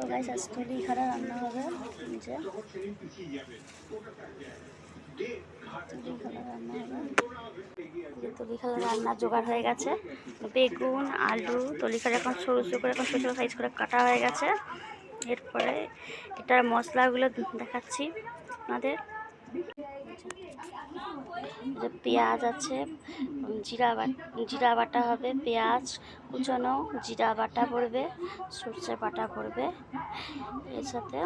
Guys আজ তলি খাড়া রান্না হবে। যে তলি খাড়া রান্নার জোগাড় হয়ে গেছে। বেগুন, আলু, তলি খাড়া এখন সরু সরু করে এখন ছোটো ছোটো সাইজ করে কাটা হয়ে গেছে। এরপরে এটার মশলাগুলো দেখাচ্ছি আপনাদের। পেঁয়াজ আছে, জিরা বাটা হবে, পেঁয়াজ কুচানো, জিরা বাটা পড়বে, সর্ষে বাটা পড়বে। এর সাথে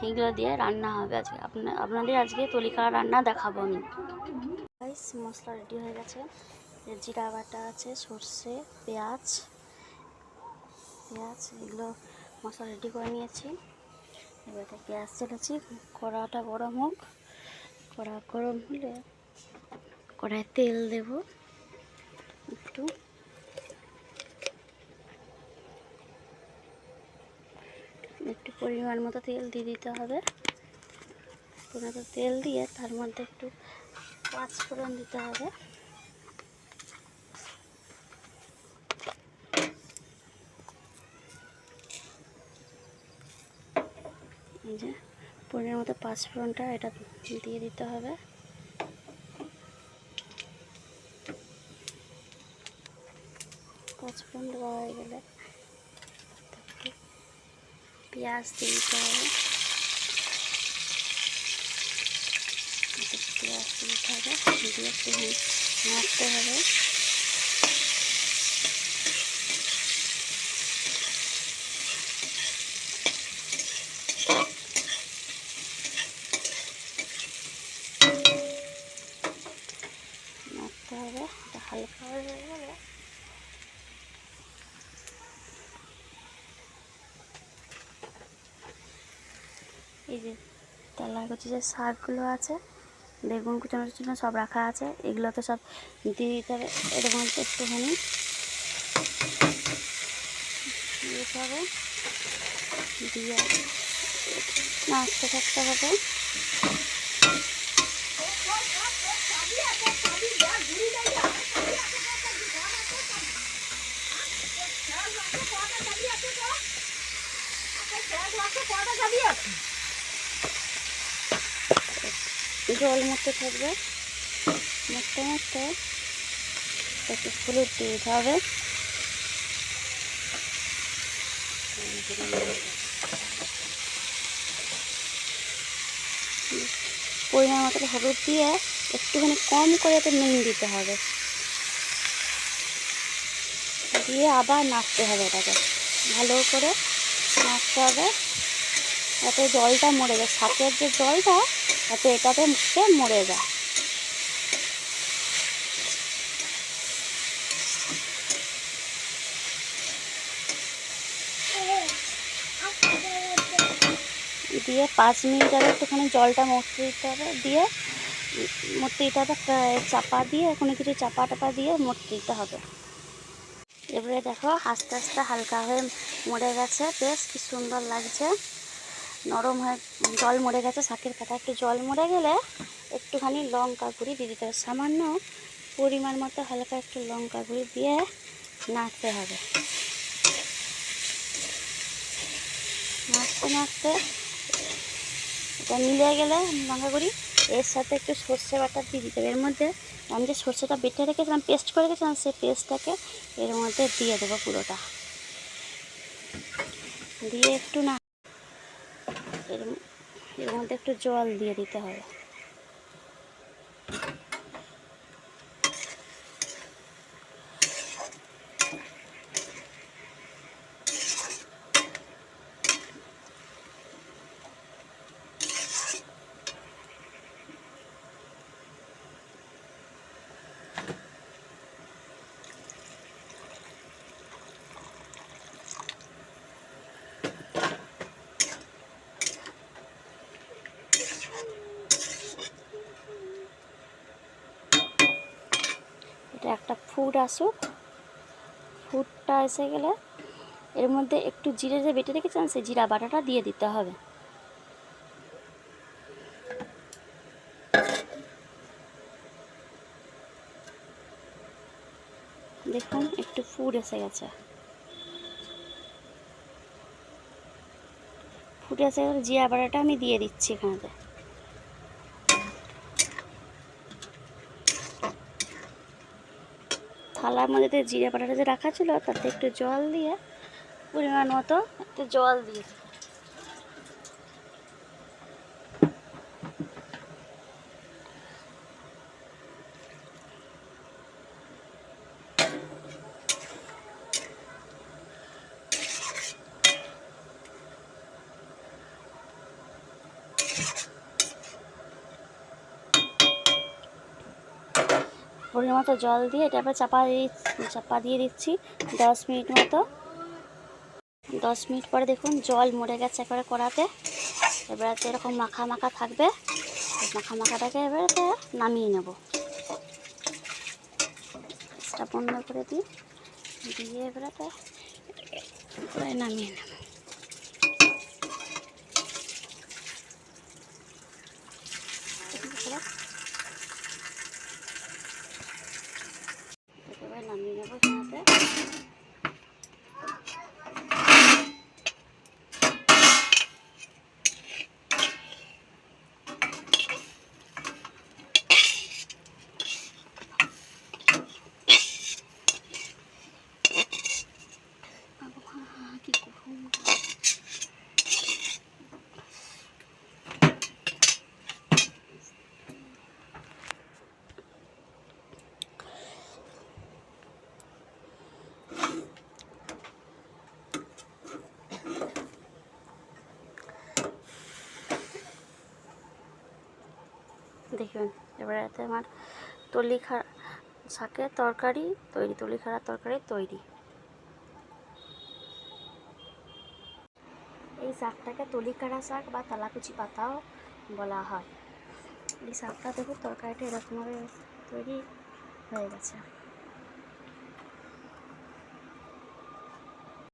এগুলো দিয়ে রান্না হবে আজকে। আপনাদের আজকে তলিখাড়া রান্না দেখাবো আমি। মশলা রেডি হয়ে গেছে। জিরা বাটা আছে, সর্ষে, পেঁয়াজ এগুলো মশলা রেডি করে নিয়েছি। এবার গ্যাস জ্বেলেছি, কড়াটা গরম হোক। কড়া গরম হলে কড়ায় তেল দেব একটু পরিমাণ মতো তেল দিয়ে দিতে হবে। তেল দিয়ে তার মধ্যে একটু পাঁচফোড়ন দিতে হবে। এই যে পরিমাণ মতো পাঁচফোড়নটা এটা দিয়ে দিতে হবে। পাঁচফোড়ন দেওয়া হয়ে গেলে পেঁয়াজ দিয়ে দিতে হবে। পেঁয়াজ দিতে হবে, দিয়ে একটু নাড়তে হবে। হালকা হয়ে গেলে এই যে তেলা কুচি যে শাকগুলো আছে, বেগুন কুচানোর জন্য সব রাখা আছে, এগুলো তো সব দিয়ে দিতে হবে। এর মধ্যে একটুখানি দিতে হবে, দিয়ে নাড়তে থাকতে হবে। জল মরতে থাকবে, মরতে একটু হলুদ দিয়ে দিতে হবে। পরিমাণ মতো হলুদ দিয়ে একটুখানি কম করে তো নুন দিতে হবে, দিয়ে আবার নাড়তে হবে। এটাকে ভালো করে নাড়তে হবে যাতে জলটা মরে যায়, শাকের যে জলটা যাতে এটাতে মরে যায়। দিয়ে 5 মিনিট আগে একটুখানি জলটা মরতে দিতে হবে, দিয়ে মরতে দিতে হবে। চাপা দিয়ে কোনো কিছু চাপা টাপা দিয়ে মরতে দিতে হবে। এবারে দেখো আস্তে আস্তে হালকা হয়ে মরে গেছে, বেশ কি সুন্দর লাগছে, নরম হয়ে জল মরে গেছে। শাকের পাতা একটু জল মরে গেলে একটুখানি লঙ্কা গুঁড়ি দিয়ে দিতে হবে, সামান্য পরিমাণ মতো হালকা একটু লঙ্কা গুঁড়ি দিয়ে নাড়তে হবে। নাড়তে এটা মিলে গেলে লঙ্কা গুঁড়ি এর সাথে একটু সর্ষে বাটা দিয়ে দিতে হবে। এর মধ্যে আমি যে সর্ষেটা বেটে রেখেছিলাম, পেস্ট করে রেখেছিলাম, সেই পেস্টটাকে এর মধ্যে দিয়ে দেবো পুরোটা। দিয়ে একটু না এর মধ্যে একটু জল দিয়ে দিতে হবে। এটা একটা ফুট আসুক, ফুটটা এসে গেলে এর মধ্যে একটু জিরে যে বেটে রেখেছিলাম সেই জিরা বাটাটা দিয়ে দিতে হবে। দেখুন একটু ফুট এসে গেছে। ফুটে আসে, জিরা বাটাটা আমি দিয়ে দিচ্ছি এখানেতে। থালার মধ্যে জিরা বাটাটা যে রাখা ছিল তাতে একটু জল দিয়ে পরিমাণ মতো একটু জল দিয়ে দিই। পরিমাণ মতো জল দিয়ে এটা আবার চাপা দিয়ে দিচ্ছি 10 মিনিট মতো। 10 মিনিট পরে দেখুন জল মরে গেছে একবারে কড়াতে। এবারে এরকম মাখা মাখা থাকবে, মাখা মাখাটাকে এবারে নামিয়ে নেব। গ্যাসটা বন্ধ করে দিয়ে এবারে নামিয়ে নেব। এবার নামিয়ে নেব এখানে। দেখুন এবারে আমার শাকের তরকারি তৈরি, তলিখাড়ার তরকারি তৈরি। এই শাকটাকে তলিখাড়া শাক বা তালাকুচি পাতাও বলা হয়। এই শাকটা দেখুন তরকারিটা এরকমভাবে তৈরি হয়ে গেছে।